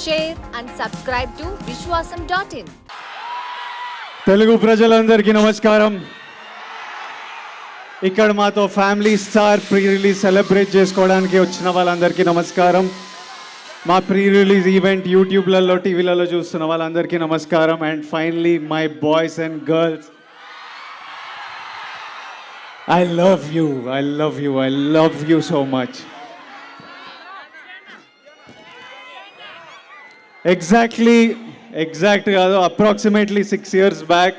share and subscribe to vishwasam.in. Telugu ప్రజలందరికీ నమస్కారం. ఇక్కడ మాతో family star pre release celebrate చేసుకోవడానికి వచ్చిన వాళ్ళందరికీ నమస్కారం. మా ప్రీ రిలీజ్ ఈవెంట్ యూట్యూబ్లలో టీవీలలో చూస్తున్న వాళ్ళందరికీ నమస్కారం. And finally my boys and girls, I love you, I love you, I love you so much. Exact కాదు, అప్రాక్సిమేట్లీ 6 years బ్యాక్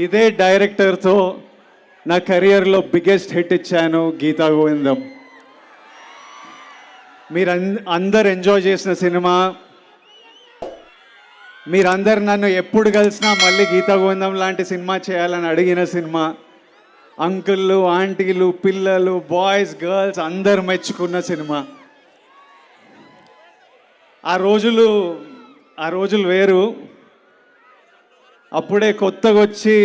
ఇదే డైరెక్టర్తో నా కెరియర్లో బిగ్గెస్ట్ హిట్ ఇచ్చాను, గీతా గోవిందం. మీరు అందరు ఎంజాయ్ చేసిన సినిమా. మీరందరు నన్ను ఎప్పుడు కలిసినా మళ్ళీ గీతా గోవిందం లాంటి సినిమా చేయాలని అడిగిన సినిమా. అంకుళ్ళు, ఆంటీలు, పిల్లలు, బాయ్స్, గర్ల్స్ అందరు మెచ్చుకున్న సినిమా. ఆ రోజులు వేరు. అప్పుడే కొత్తగా వచ్చి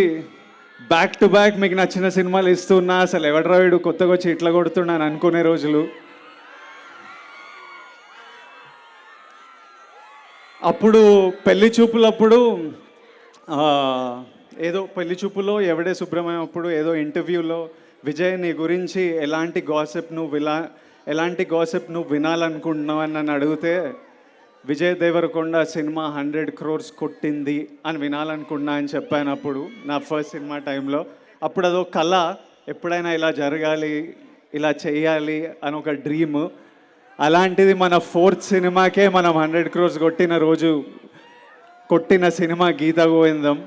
బ్యాక్ టు బ్యాక్ మీకు నచ్చిన సినిమాలు ఇస్తున్నా, అసలు ఎవడరా వీడు కొత్తగా వచ్చి ఇట్లా కొడుతున్నాను అనుకునే రోజులు. అప్పుడు పెళ్లి చూపులప్పుడు ఏదో పెళ్లి చూపులో ఎవడే సుబ్రహ్మణ్యం అప్పుడు ఏదో ఇంటర్వ్యూలో విజయ్ నీ గురించి ఎలాంటి గాసిప్ నువ్వు వినాలనుకుంటున్నావు అని నన్ను అడిగితే, విజయ్ దేవరకొండ సినిమా 100 crores కొట్టింది అని వినాలనుకున్నా అని చెప్పాను అప్పుడు నా ఫస్ట్ సినిమా టైంలో. అప్పుడు అదో కళ, ఎప్పుడైనా ఇలా జరగాలి, ఇలా చేయాలి అని ఒక డ్రీమ్. అలాంటిది మన 4th సినిమాకే మనం 100 crores కొట్టిన సినిమా గీతా గోవిందం.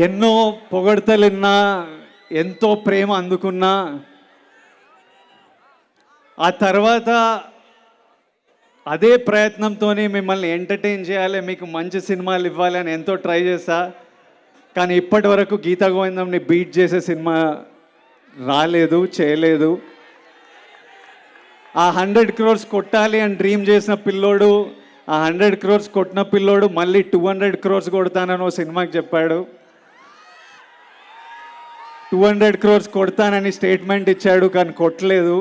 ఎన్నో పొగడ్తలున్నా, ఎంతో ప్రేమ అందుకున్నా, ఆ తర్వాత అదే ప్రయత్నంతోనే మిమ్మల్ని ఎంటర్టైన్ చేయాలి, మీకు మంచి సినిమాలు ఇవ్వాలి అని ఎంతో ట్రై చేశా. కానీ ఇప్పటి వరకు గీతా గోవిందంని బీట్ చేసే సినిమా రాలేదు, చేయలేదు. ఆ 100 crores కొట్టాలి అని డ్రీమ్ చేసిన పిల్లోడు, ఆ 100 crores కొట్టిన పిల్లోడు మళ్ళీ 200 crores కొడతానని ఓ సినిమాకి చెప్పాడు. 200 crores కొడతానని స్టేట్మెంట్ ఇచ్చాడు, కానీ కొట్టలేదు.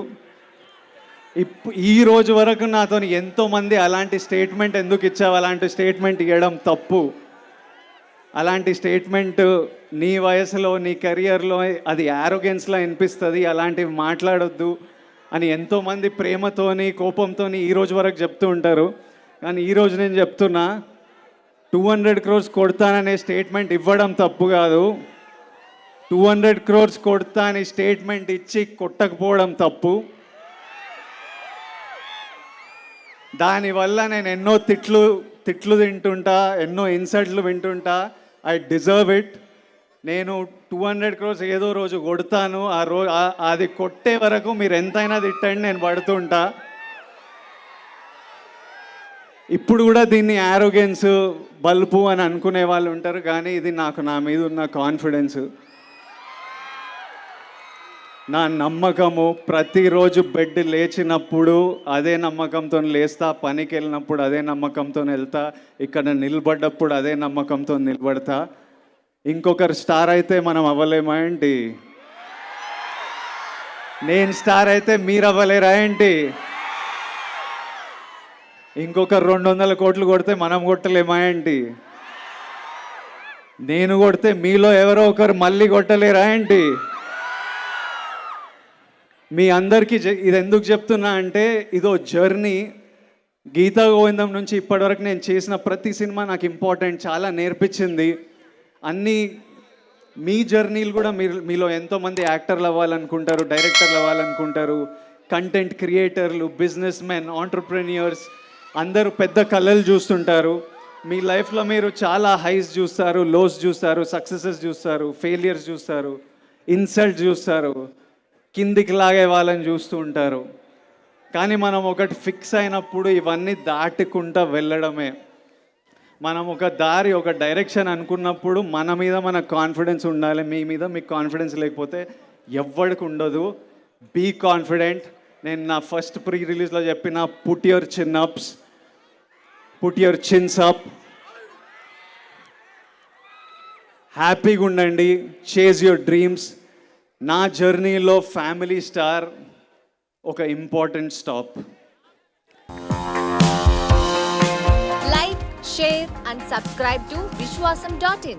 ఈ రోజు వరకు నాతో ఎంతోమంది అలాంటి స్టేట్మెంట్ ఎందుకు ఇచ్చావు, అలాంటి స్టేట్మెంట్ ఇవ్వడం తప్పు, అలాంటి స్టేట్మెంట్ నీ వయసులో నీ కెరియర్లో అది యారోగెన్స్లా అనిపిస్తుంది, అలాంటివి మాట్లాడొద్దు అని ఎంతోమంది ప్రేమతోని కోపంతోని ఈ రోజు వరకు చెప్తూ ఉంటారు. కానీ ఈరోజు నేను చెప్తున్నా, 200 crores కొడతాననే స్టేట్మెంట్ ఇవ్వడం తప్పు కాదు, 200 crores కొడతా అని స్టేట్మెంట్ ఇచ్చి కొట్టకపోవడం తప్పు. దానివల్ల నేను ఎన్నో తిట్లు తింటుంటా, ఎన్నో ఇన్సల్ట్లు వింటుంటా. I deserve it. నేను 200 crores ఏదో రోజు కొడతాను. అది కొట్టే వరకు మీరు ఎంతైనా తిట్టండి, నేను పడుతుంటా. ఇప్పుడు కూడా దీన్ని యారోగెన్స్, బల్బు అని అనుకునే వాళ్ళు ఉంటారు, కానీ ఇది నా మీద ఉన్న కాన్ఫిడెన్స్, నా నమ్మకము. ప్రతిరోజు బెడ్ లేచినప్పుడు అదే నమ్మకంతో లేస్తా, పనికి వెళ్ళినప్పుడు అదే నమ్మకంతో వెళ్తా, ఇక్కడ నిలబడ్డప్పుడు అదే నమ్మకంతో నిలబడతా. ఇంకొకరు స్టార్ అయితే మనం అవ్వలేమా ఏంటి? నేను స్టార్ అయితే మీరు అవ్వలేరా ఏంటి? ఇంకొకరు 200 కోట్లు కొడితే మనం కొట్టలేమా ఏంటి? నేను కొడితే మీలో ఎవరో ఒకరు మళ్ళీ కొట్టలేరా ఏంటి? మీ అందరికీ ఇది ఎందుకు చెప్తున్నా అంటే, ఇదో జర్నీ. గీతా గోవిందం నుంచి ఇప్పటివరకు నేను చేసిన ప్రతి సినిమా నాకు ఇంపార్టెంట్, చాలా నేర్పించింది. అన్నీ మీ జర్నీలు కూడా మీలో ఎంతోమంది యాక్టర్లు అవ్వాలనుకుంటారు, డైరెక్టర్లు అవ్వాలనుకుంటారు, కంటెంట్ క్రియేటర్లు, బిజినెస్ మెన్, ఆంటర్ప్రెన్యూర్స్ అందరూ పెద్ద కళలు చూస్తుంటారు. మీ లైఫ్లో మీరు చాలా హైస్ చూస్తారు, లోస్ చూస్తారు, సక్సెసెస్ చూస్తారు, ఫెయిలియర్స్ చూస్తారు, ఇన్సల్ట్ చూస్తారు, కిందికి లాగే వాళ్ళని చూస్తూ ఉంటారు. కానీ మనం ఒకటి ఫిక్స్ అయినప్పుడు ఇవన్నీ దాటుకుంటూ వెళ్ళడమే. మనం ఒక దారి, ఒక డైరెక్షన్ అనుకున్నప్పుడు మన మీద మనకు కాన్ఫిడెన్స్ ఉండాలి. మీ మీద మీకు కాన్ఫిడెన్స్ లేకపోతే ఎవ్వడికి ఉండదు. Be confident. నేను నా ఫస్ట్ ప్రీ రిలీజ్లో చెప్పిన పుట్ యువర్ చిన్స్ అప్, హ్యాపీగా ఉండండి, చేజ్ యువర్ డ్రీమ్స్. నా జర్నీలో ఫ్యామిలీ స్టార్ ఒక important stop. Like, share and subscribe to Vishwasam.in.